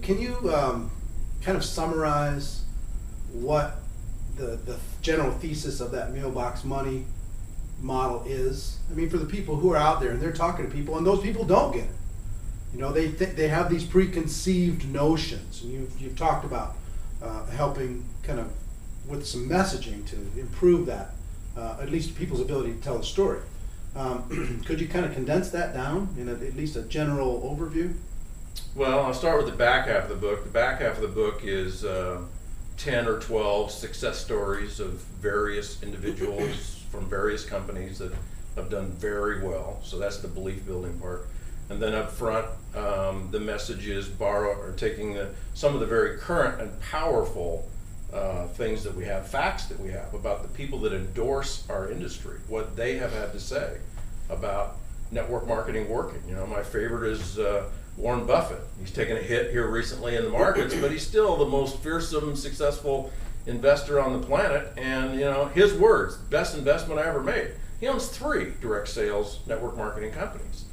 kind of summarize what the general thesis of that mailbox money model is? I mean, for the people who are out there and they're talking to people, and those people don't get it. You know, they have these preconceived notions, and you've talked about helping kind of with some messaging to improve that, at least people's ability to tell the story. Could you kind of condense that down in at least a general overview? Well, I'll start with the back half of the book. The back half of the book is 10 or 12 success stories of various individuals from various companies that have done very well. So that's the belief building part. And then up front, the message is taking some of the very current and powerful things that we have, facts that we have about the people that endorse our industry, what they have had to say about network marketing working. You know, my favorite is Warren Buffett. He's taken a hit here recently in the markets, but he's still the most fearsome, successful investor on the planet. And you know, his words, best investment I ever made. He owns 3 direct sales network marketing companies.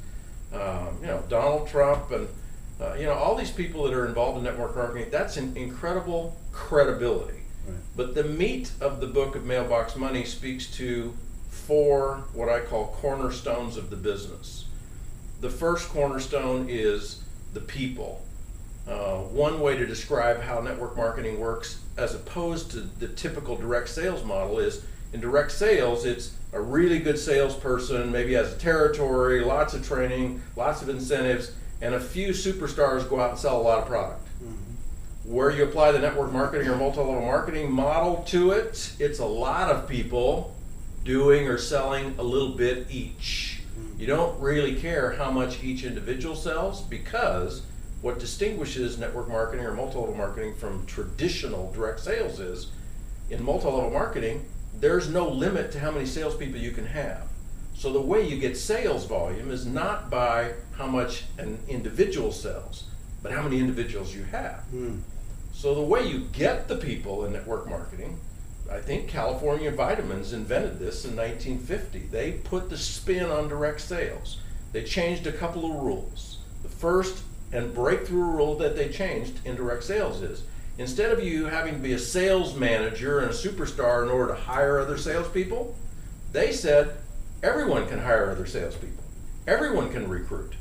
You know, Donald Trump and you know, all these people that are involved in network marketing, that's an incredible credibility. Right. But the meat of the book of Mailbox Money speaks to 4 what I call cornerstones of the business. The first cornerstone is the people. One way to describe how network marketing works as opposed to the typical direct sales model is, in direct sales, it's a really good salesperson, maybe has a territory, lots of training, lots of incentives, and a few superstars go out and sell a lot of product. Mm-hmm. Where you apply the network marketing or multi-level marketing model to it, it's a lot of people doing or selling a little bit each. Mm-hmm. You don't really care how much each individual sells, because what distinguishes network marketing or multi-level marketing from traditional direct sales is, in multi-level marketing, there's no limit to how many salespeople you can have. So the way you get sales volume is not by how much an individual sells, but how many individuals you have. Mm. So the way you get the people in network marketing, I think California Vitamins invented this in 1950. They put the spin on direct sales. They changed a couple of rules. The first and breakthrough rule that they changed in direct sales is, instead of you having to be a sales manager and a superstar in order to hire other salespeople, they said everyone can hire other salespeople. Everyone can recruit.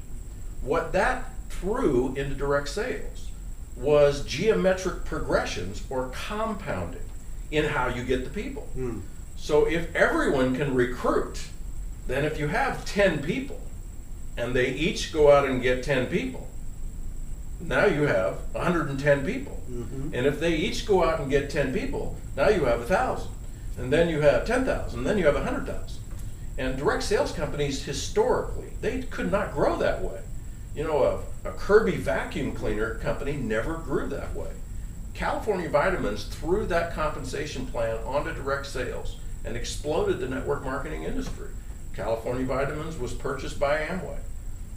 What that threw into direct sales was geometric progressions or compounding in how you get the people. Mm. So if everyone can recruit, then if you have 10 people and they each go out and get 10 people, now you have 110 people. Mm-hmm. And if they each go out and get 10 people, now you have 1,000. And then you have 10,000, and then you have 100,000. And direct sales companies, historically, they could not grow that way. You know, a Kirby vacuum cleaner company never grew that way. California Vitamins threw that compensation plan onto direct sales and exploded the network marketing industry. California Vitamins was purchased by Amway.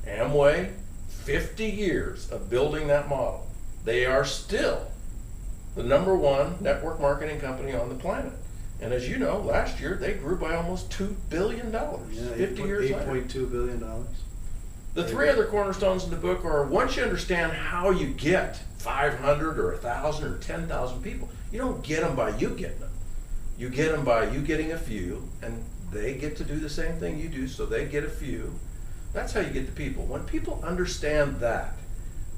Amway, 50 years of building that model. They are still the #1 network marketing company on the planet. And as you know, last year they grew by almost $2 billion, yeah, 50 years later. $8.2 billion. The 3 other cornerstones in the book are, once you understand how you get 500 or 1,000 or 10,000 people, you don't get them by you getting them. You get them by you getting a few, and they get to do the same thing you do, so they get a few. That's how you get the people. When people understand that,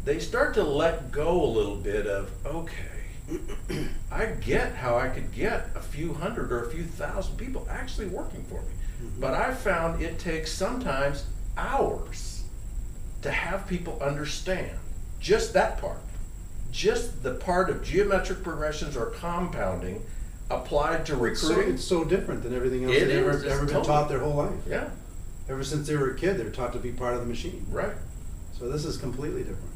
they start to let go a little bit of, okay, I get how I could get a few hundred or a few thousand people actually working for me. Mm-hmm. But I've found it takes sometimes hours to have people understand just that part. Just the part of geometric progressions or compounding applied to recruiting. It's so different than everything else they've ever been taught their whole life. Yeah. Ever since they were a kid, they're taught to be part of the machine. Right. So this is completely different.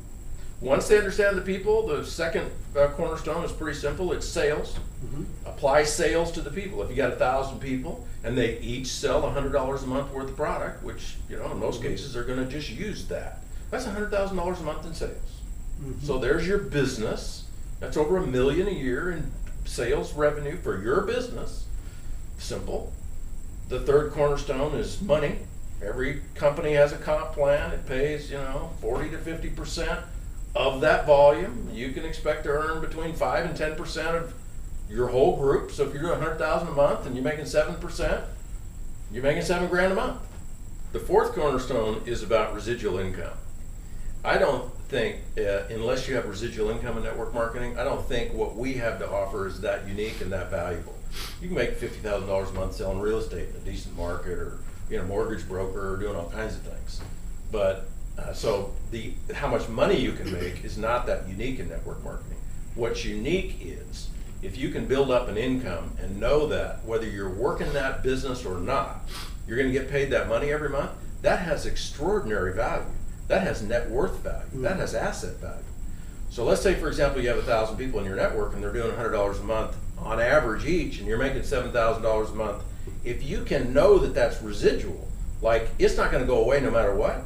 Once they understand the people, the second cornerstone is pretty simple. It's sales. Mm-hmm. Apply sales to the people. If you got 1,000 people and they each sell $100 a month worth of product, which, you know, in most cases they're going to just use that. That's $100,000 a month in sales. Mm-hmm. So there's your business. That's over $1 million a year in sales revenue for your business. Simple. The third cornerstone is money. Every company has a comp plan. It pays, 40 to 50% of that volume, you can expect to earn between 5 and 10% of your whole group. So if you're doing 100,000 a month and you're making 7%, you're making $7,000 a month. The fourth cornerstone is about residual income. I don't think, unless you have residual income in network marketing, I don't think what we have to offer is that unique and that valuable. You can make $50,000 a month selling real estate in a decent market, or being a mortgage broker, or doing all kinds of things. But so how much money you can make is not that unique in network marketing. What's unique is if you can build up an income and know that whether you're working that business or not, you're going to get paid that money every month. That has extraordinary value. That has net worth value. That has asset value. So let's say, for example, you have 1,000 people in your network and they're doing $100 a month on average each, and you're making $7,000 a month. If you can know that that's residual, like it's not going to go away no matter what,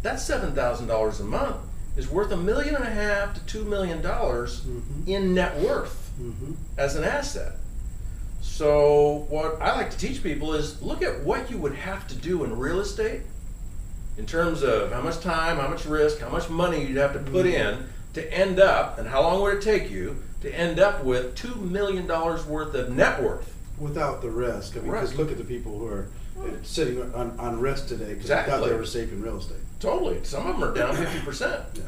that $7,000 a month is worth $1.5 million to $2 million in net worth as an asset. So what I like to teach people is look at what you would have to do in real estate in terms of how much time, how much risk, how much money you'd have to put in to end up, and how long would it take you to end up with $2 million worth of net worth. Without the risk. I mean, because look at the people who are sitting on risk today because they thought they were safe in real estate. Totally. Some of them are down 50%. Yeah.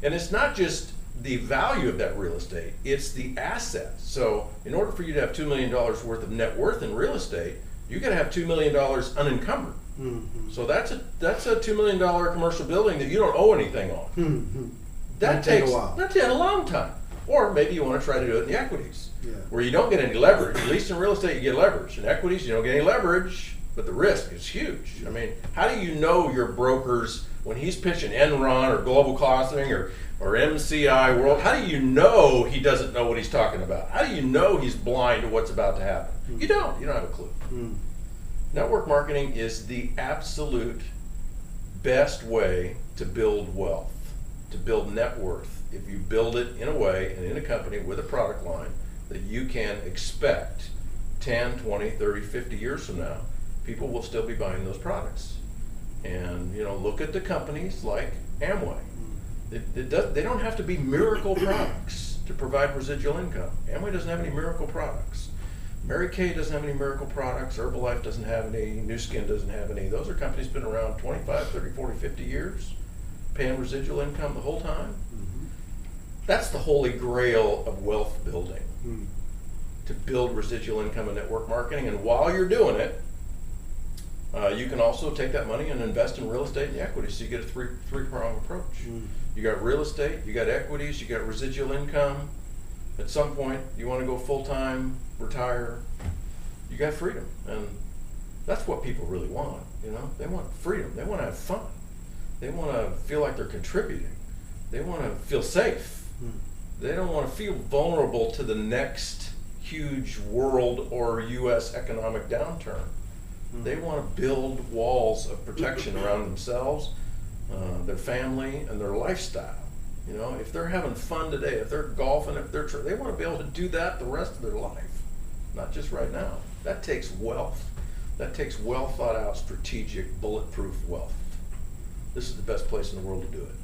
And it's not just the value of that real estate, it's the asset. So in order for you to have $2 million worth of net worth in real estate, you got to have $2 million unencumbered. So that's a $2 million commercial building that you don't owe anything on. That takes a while. That takes a long time. Or maybe you want to try to do it in the equities, where you don't get any leverage. At least in real estate, you get leverage. In equities, you don't get any leverage, but the risk is huge. I mean, how do you know your brokers when he's pitching Enron or Global Costing or MCI World? How do you know he doesn't know what he's talking about? How do you know he's blind to what's about to happen? You don't. You don't have a clue. Network marketing is the absolute best way to build wealth, to build net worth. If you build it in a way and in a company with a product line that you can expect 10, 20, 30, 50 years from now, people will still be buying those products. And look at the companies like Amway. They don't have to be miracle products to provide residual income. Amway doesn't have any miracle products. Mary Kay doesn't have any miracle products. Herbalife doesn't have any. New Skin doesn't have any. Those are companies been around 25, 30, 40, 50 years, paying residual income the whole time. That's the holy grail of wealth building, to build residual income in network marketing. And while you're doing it, you can also take that money and invest in real estate and the equities. So you get a three-pronged approach. You got real estate, you got equities, you got residual income. At some point, you want to go full-time, retire, you got freedom. And that's what people really want, They want freedom. They want to have fun. They want to feel like they're contributing. They want to feel safe. They don't want to feel vulnerable to the next huge world or U.S. economic downturn. They want to build walls of protection around themselves, their family, and their lifestyle. If they're having fun today, if they're golfing, if they want to be able to do that the rest of their life, not just right now. That takes wealth. That takes well thought out, strategic, bulletproof wealth. This is the best place in the world to do it.